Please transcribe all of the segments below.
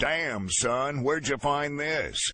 Damn, son, where'd you find this?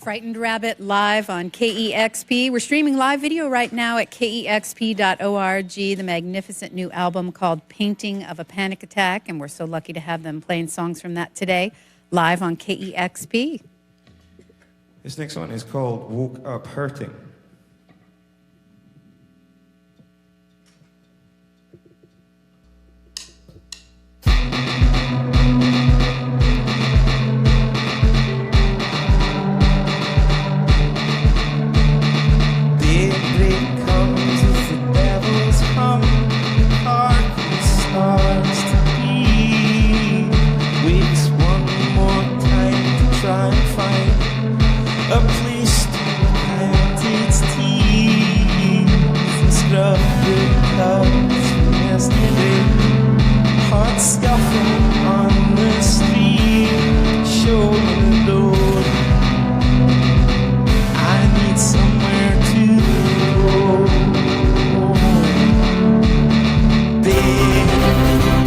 Frightened Rabbit live on KEXP. We're streaming live video right now at KEXP.org, the magnificent new album called Painting of a Panic Attack, and we're so lucky to have them playing songs from that today, live on KEXP. This next one is called Woke Up Hurting. A place to hide its teeth and scrub the cuts from yesterday. Heart scuffling on the street, shoulder load. I need somewhere to go. Daylight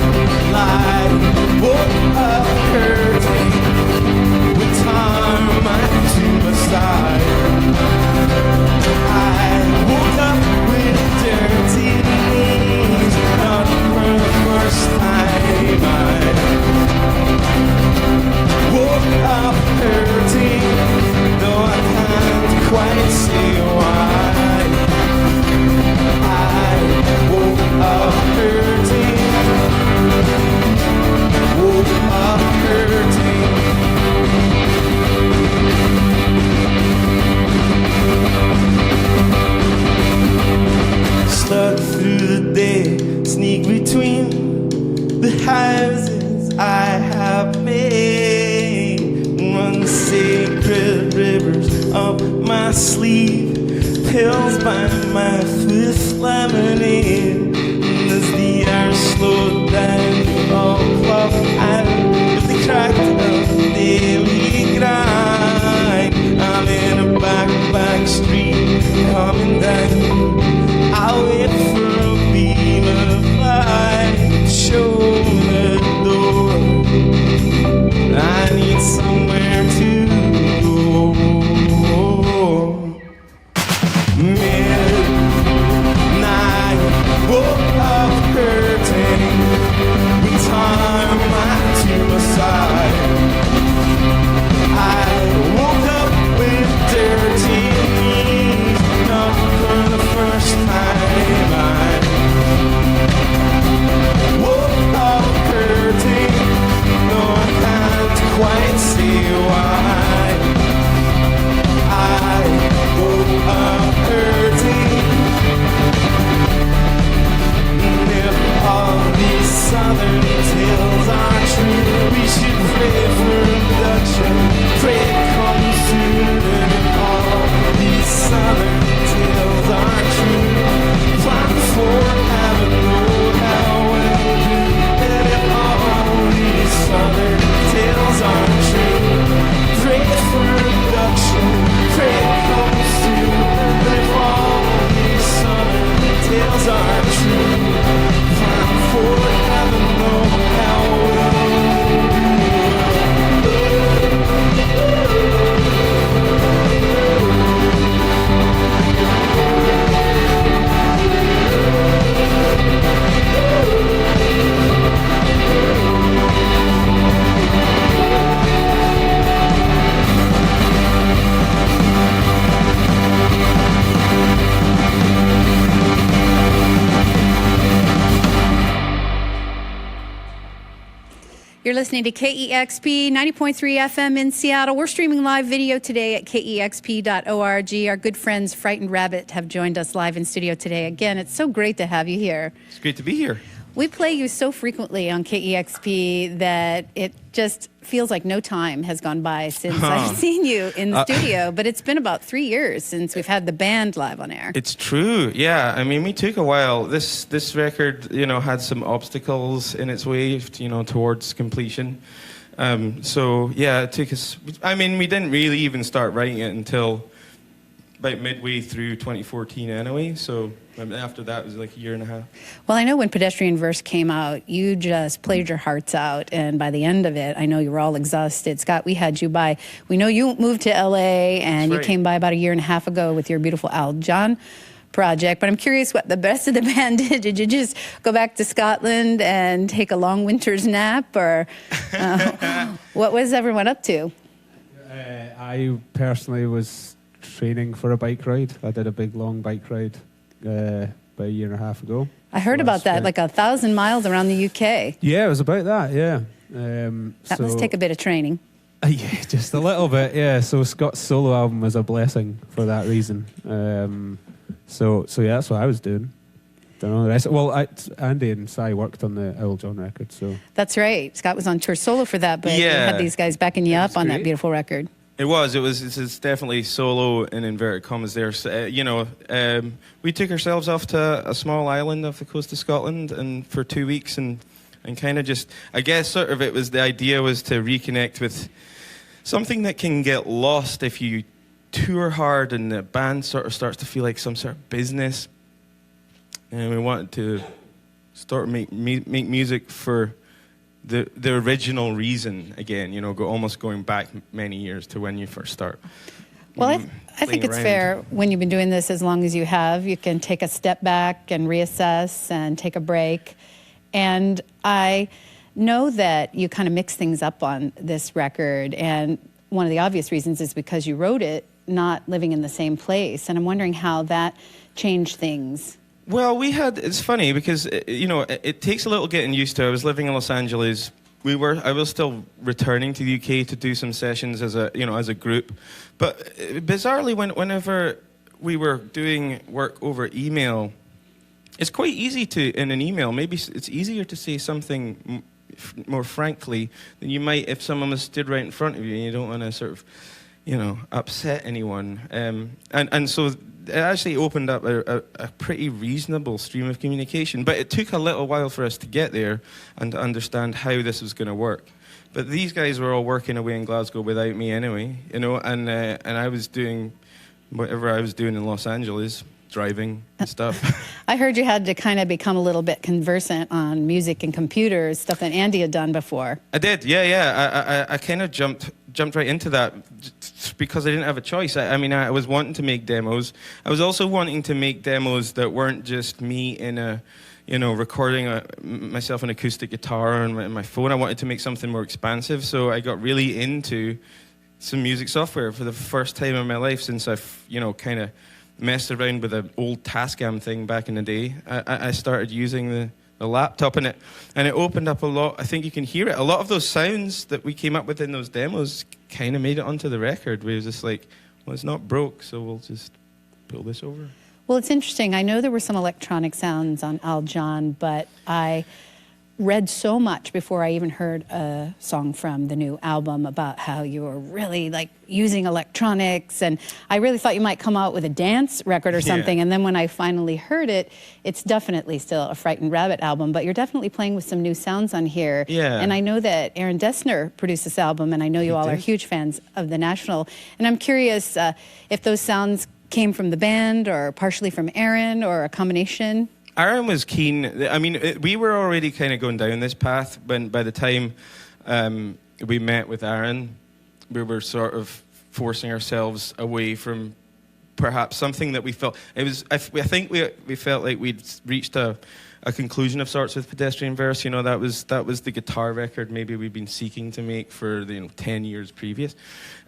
woke up hurting with tarmac to my side. I woke up with dirty knees, not for the first time. I woke up disguises I have made run sacred rivers up my sleeve, pills by my fifth lemonade. As the air slowed down, all clock and with the crack of daily grind, I'm in a back street coming down. I'll wait for a beam of light to show the door. I need somewhere to go. Midnight, woke up hurting with tarmac to my side. I woke up with dirty knees, not for the first time. I woke up hurting, though I can't quite see why. I woke up hurting. If all these southern tales are true, we should pray for abduction. Pray it comes sooner. If all these southern tales are true, plan for heaven, Lord, how will do. And if all these southern tales are true, pray for abduction. Pray it comes sooner. And if all these southern tales are true, plan for heaven, Lord, how will You're listening to KEXP 90.3 FM in Seattle. We're streaming live video today at KEXP.org. Our good friends Frightened Rabbit have joined us live in studio today. Again, it's so great to have you here. It's great to be here. We play you so frequently on KEXP that it just feels like no time has gone by since I've seen you in the studio. But it's been about 3 years since we've had the band live on air. It's true, yeah. I mean, we took a while. This record, had some obstacles in its way, towards completion. So, yeah, it took us... I mean, we didn't really even start writing it until about midway through 2014 anyway, so... after that, it was like a year and a half. Well, I know when Pedestrian Verse came out, you just played your hearts out. And by the end of it, I know you were all exhausted. Scott, we had you by. We know you moved to L.A. and you came by about a year and a half ago with your beautiful Al John project. But I'm curious what the rest of the band did. Did you just go back to Scotland and take a long winter's nap? Or what was everyone up to? I personally was training for a bike ride. I did a big, long bike ride. About a year and a half ago. I heard about that, like 1,000 miles around the UK. Yeah, it was about that, yeah. That must take a bit of training. Yeah, just a little bit, yeah. So Scott's solo album was a blessing for that reason. So yeah, that's what I was doing. Don't know the rest. Well, Andy and Si worked on the Owl John record, so... That's right. Scott was on tour solo for that, but you had these guys backing you up on that beautiful record. It's definitely solo in inverted commas there. So, we took ourselves off to a small island off the coast of Scotland and for 2 weeks and kind of just, I guess sort of it was, the idea was to reconnect with something that can get lost if you tour hard and the band sort of starts to feel like some sort of business. And we wanted to start make music for the original reason again, almost going back many years to when you first start. Well, I think it's fair when you've been doing this as long as you have, you can take a step back and reassess and take a break. And I know that you kind of mix things up on this record. And one of the obvious reasons is because you wrote it not living in the same place. And I'm wondering how that changed things. Well, it's funny because, it takes a little getting used to. I was living in Los Angeles. I was still returning to the UK to do some sessions as a group. But bizarrely, whenever we were doing work over email, it's quite easy in an email, maybe it's easier to say something, more frankly than you might if someone was stood right in front of you and you don't want to sort of, upset anyone. And so it actually opened up a pretty reasonable stream of communication. But it took a little while for us to get there and to understand how this was going to work. But these guys were all working away in Glasgow without me anyway, and I was doing whatever I was doing in Los Angeles, driving and stuff. I heard you had to kind of become a little bit conversant on music and computers, stuff that Andy had done before. I did, yeah. I kind of jumped right into that because I didn't have a choice. I was wanting to make demos. I was also wanting to make demos that weren't just me in a, recording myself an acoustic guitar and my phone. I wanted to make something more expansive, so I got really into some music software for the first time in my life since I've, kind of messed around with an old Tascam thing back in the day. I started using the laptop and it opened up a lot. I think you can hear it. A lot of those sounds that we came up with in those demos kind of made it onto the record. We were just like, well, it's not broke, so we'll just pull this over. Well, it's interesting. I know there were some electronic sounds on Al John, but I read so much before I even heard a song from the new album about how you were really like using electronics, and I really thought you might come out with a dance record or something. Yeah. And then when I finally heard it, it's definitely still a Frightened Rabbit album, but you're definitely playing with some new sounds on here. Yeah. And I know that Aaron Dessner produced this album, and I know you all are huge fans of The National. And I'm curious if those sounds came from the band or partially from Aaron or a combination. Aaron was keen. We were already kind of going down this path when, by the time we met with Aaron, we were sort of forcing ourselves away from perhaps something that we felt it was. I think we felt like we'd reached a conclusion of sorts with Pedestrian Verse. That was the guitar record maybe we'd been seeking to make for 10 years previous,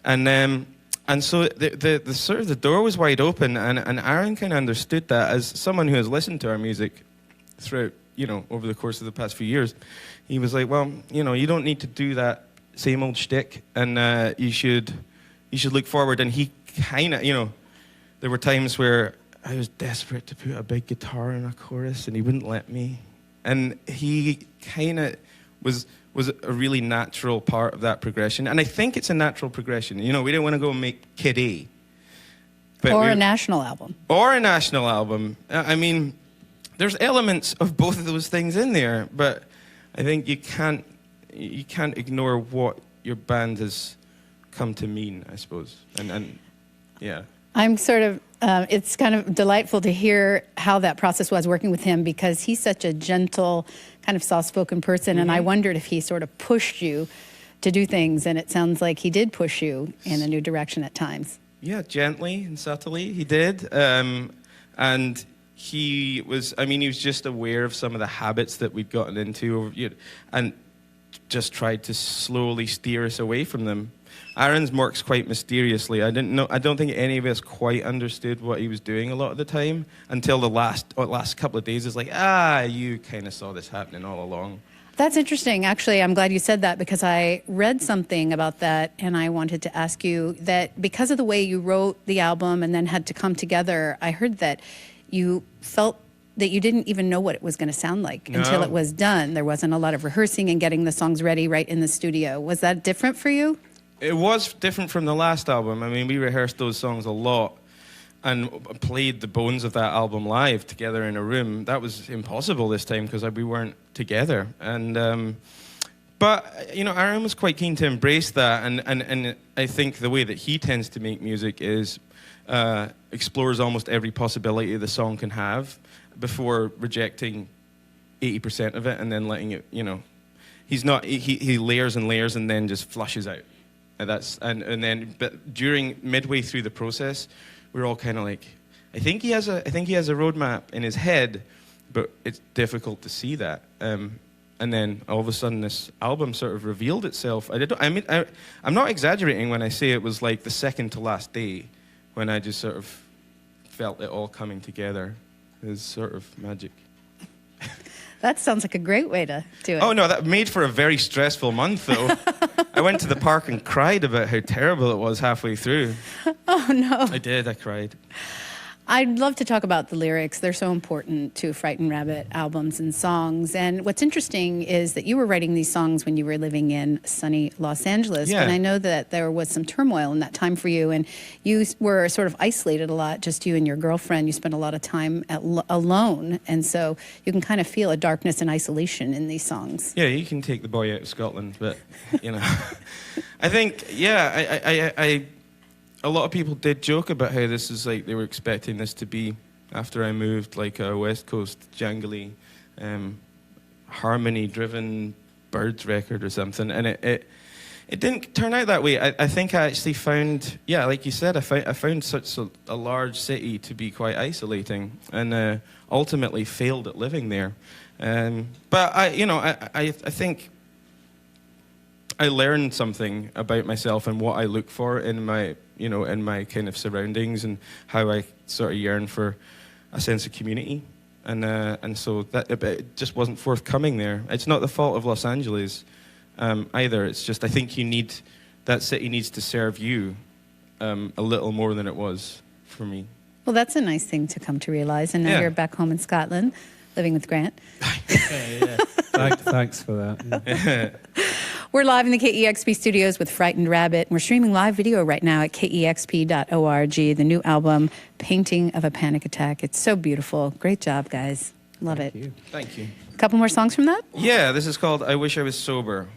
and so the sort of the door was wide open, and Aaron kind of understood that as someone who has listened to our music throughout, over the course of the past few years. He was like, well, you don't need to do that same old shtick, and you should look forward. And he kind of, there were times where I was desperate to put a big guitar in a chorus, and he wouldn't let me. And he kind of was a really natural part of that progression. And I think it's a natural progression. We didn't want to go and make Kid A. Or a national album. Or a national album. There's elements of both of those things in there, but I think you can't ignore what your band has come to mean, I suppose. And yeah. I'm sort of, it's kind of delightful to hear how that process was working with him, because he's such a gentle, kind of soft-spoken person, and I wondered if he sort of pushed you to do things, and it sounds like he did push you in a new direction at times. Yeah, gently and subtly, he did. And he was just aware of some of the habits that we'd gotten into, and just tried to slowly steer us away from them. Aaron's works quite mysteriously. I don't think any of us quite understood what he was doing a lot of the time until the last couple of days. It's like, you kind of saw this happening all along. That's interesting. Actually, I'm glad you said that, because I read something about that, and I wanted to ask you that because of the way you wrote the album and then had to come together, I heard that you felt that you didn't even know what it was going to sound like until it was done. There wasn't a lot of rehearsing and getting the songs ready right in the studio. Was that different for you? It was different from the last album. We rehearsed those songs a lot and played the bones of that album live together in a room. That was impossible this time because we weren't together. But Aaron was quite keen to embrace that, and I think the way that he tends to make music is explores almost every possibility the song can have before rejecting 80% of it and then letting it, he layers and layers and then just flushes out. But during midway through the process, we're all kind of like, I think he has a roadmap in his head, but it's difficult to see that. And then all of a sudden, this album sort of revealed itself. I'm not exaggerating when I say it was like the second to last day when I just sort of felt it all coming together. It was sort of magic. That sounds like a great way to do it. Oh, no, that made for a very stressful month, though. I went to the park and cried about how terrible it was halfway through. Oh, no. I did, I cried. I'd love to talk about the lyrics. They're so important to Frightened Rabbit albums and songs. And what's interesting is that you were writing these songs when you were living in sunny Los Angeles. Yeah. And I know that there was some turmoil in that time for you. And you were sort of isolated a lot, just you and your girlfriend. You spent a lot of time alone. And so you can kind of feel a darkness and isolation in these songs. Yeah, you can take the boy out of Scotland, but, you know. I think, yeah, I a lot of people did joke about how this is like, they were expecting this to be, after I moved, like a West Coast jangly, harmony-driven Birds record or something, and it didn't turn out that way. I think I actually found, yeah, like you said, I found such a large city to be quite isolating, and ultimately failed at living there. But I think I learned something about myself and what I look for in my, in my kind of surroundings, and how I sort of yearn for a sense of community. And so that it just wasn't forthcoming there. It's not the fault of Los Angeles either. It's just, I think that city needs to serve you a little more than it was for me. Well, that's a nice thing to come to realize. And now Yeah. you're back home in Scotland, living with Grant. Yeah. Thanks for that. Yeah. We're live in the KEXP studios with Frightened Rabbit. We're streaming live video right now at KEXP.org, the new album, Painting of a Panic Attack. It's so beautiful. Great job, guys. Love it. you. Thank you. A couple more songs from that? Yeah, this is called I Wish I Was Sober.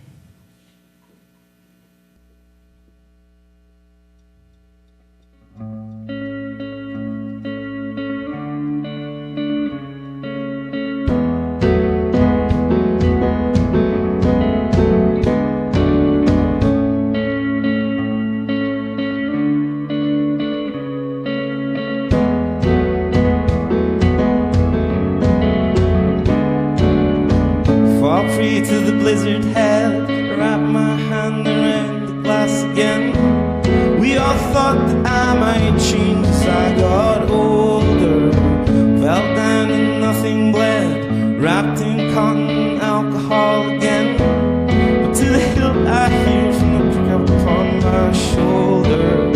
Fall free to the blizzard hell, wrap my hand around the glass again. We all thought that I might change as I got older. Fell down and nothing bled, wrapped in cotton alcohol again. But to the hilt I hear from the prick upon my shoulder.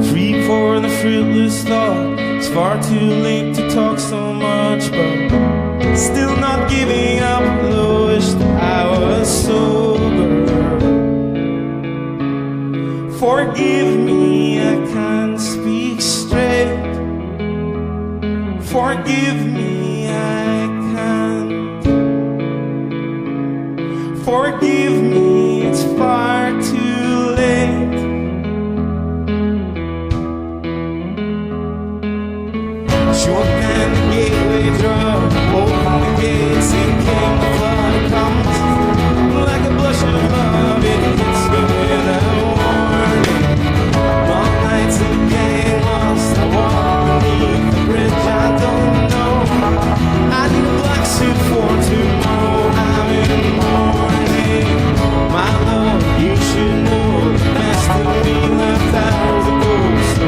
Free for the fruitless thought, it's far too late to talk so much, but still not giving up, though wish that I was sober. Forgive me, I can't speak straight. Forgive me, I can't. Forgive me, it's far too late. Short and the gateway drug, open the gates and came the flood comes. Like a blush of love, it hits me without warning. Long nights of getting lost, I walk beneath the bridge I don't know. I need a black suit for tomorrow, I'm in mourning. My love, you should know, the best of me left hours ago. So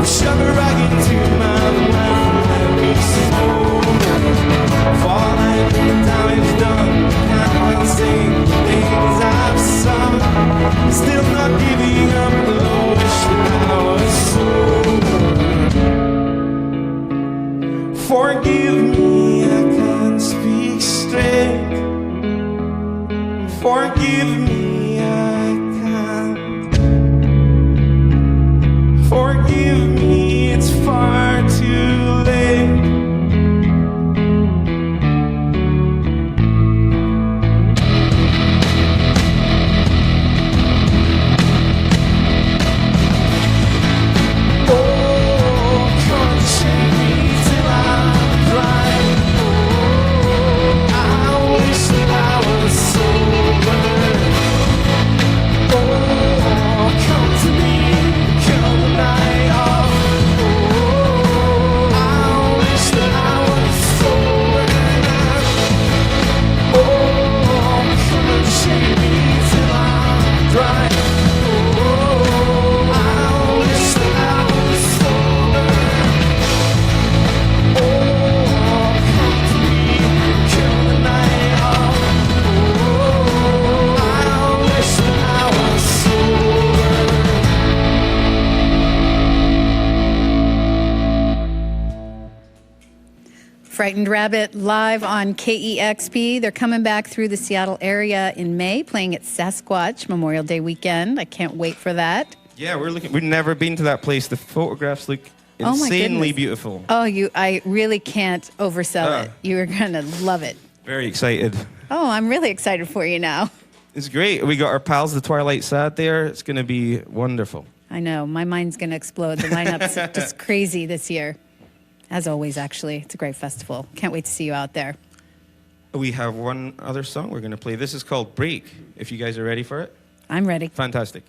shove a rag into my life and let me sober. Falling, the damage done, can't unsing the things I've sung. Still not giving up, though wish that I was sober. Forgive me, I can't speak straight. Forgive me, I can't. Forgive me, it's far too late. Oh, come to shake me till I'm dry. I wish that I was sober. Frightened Rabbit live on KEXP. They're coming back through the Seattle area in May, playing at Sasquatch Memorial Day weekend. I can't wait for that. Yeah, we've never been to that place. The photographs look Oh my insanely goodness. beautiful. Oh, I really can't oversell it. You are going to love it. Very excited. Oh, I'm really excited for you now. It's great. We got our pals, the Twilight Sad, there. It's going to be wonderful. I know. My mind's going to explode. The lineup's just crazy this year. As always, actually. It's a great festival. Can't wait to see you out there. We have one other song we're going to play. This is called Break, if you guys are ready for it. I'm ready. Fantastic.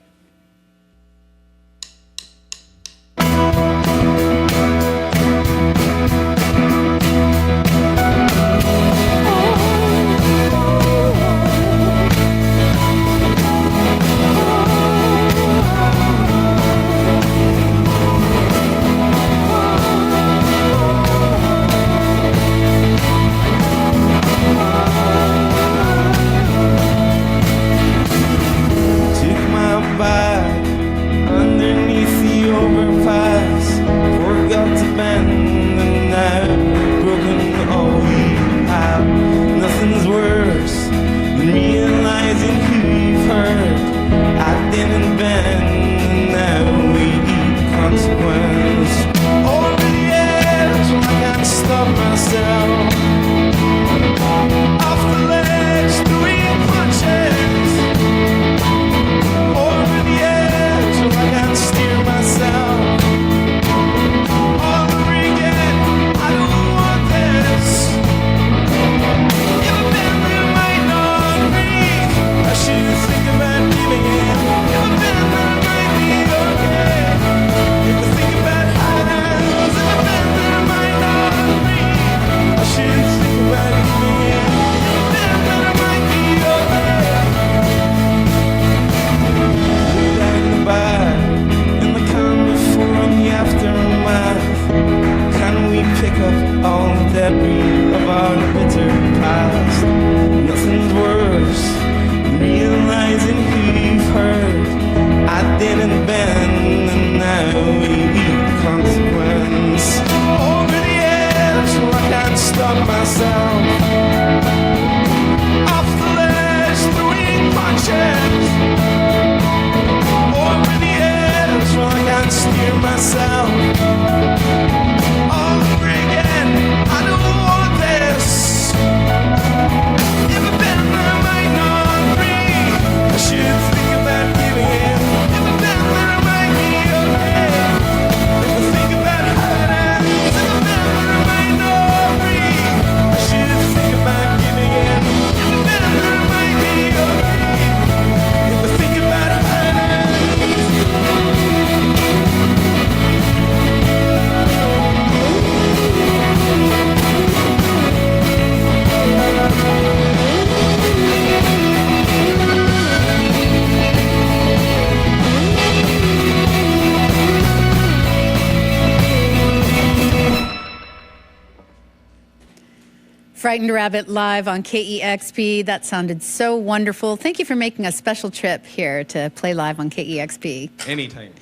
Frightened Rabbit live on KEXP. That sounded so wonderful. Thank you for making a special trip here to play live on KEXP. Anytime.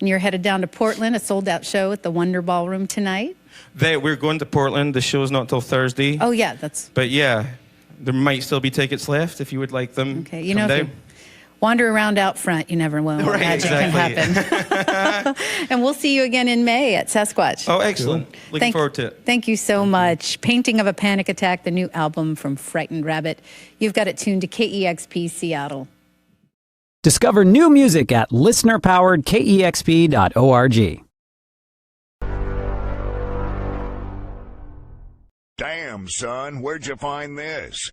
And you're headed down to Portland, a sold-out show at the Wonder Ballroom tonight. We're going to Portland. The show's not till Thursday. Oh, yeah, that's... But yeah, there might still be tickets left if you would like them. Okay, you know, if you wander around out front, you never know what magic can happen. And we'll see you again in May at Sasquatch. Oh, excellent. Looking forward to it. Thank you so much. Painting of a Panic Attack, the new album from Frightened Rabbit. You've got it tuned to KEXP Seattle. Discover new music at listener-powered-kexp.org. Damn, son, where'd you find this?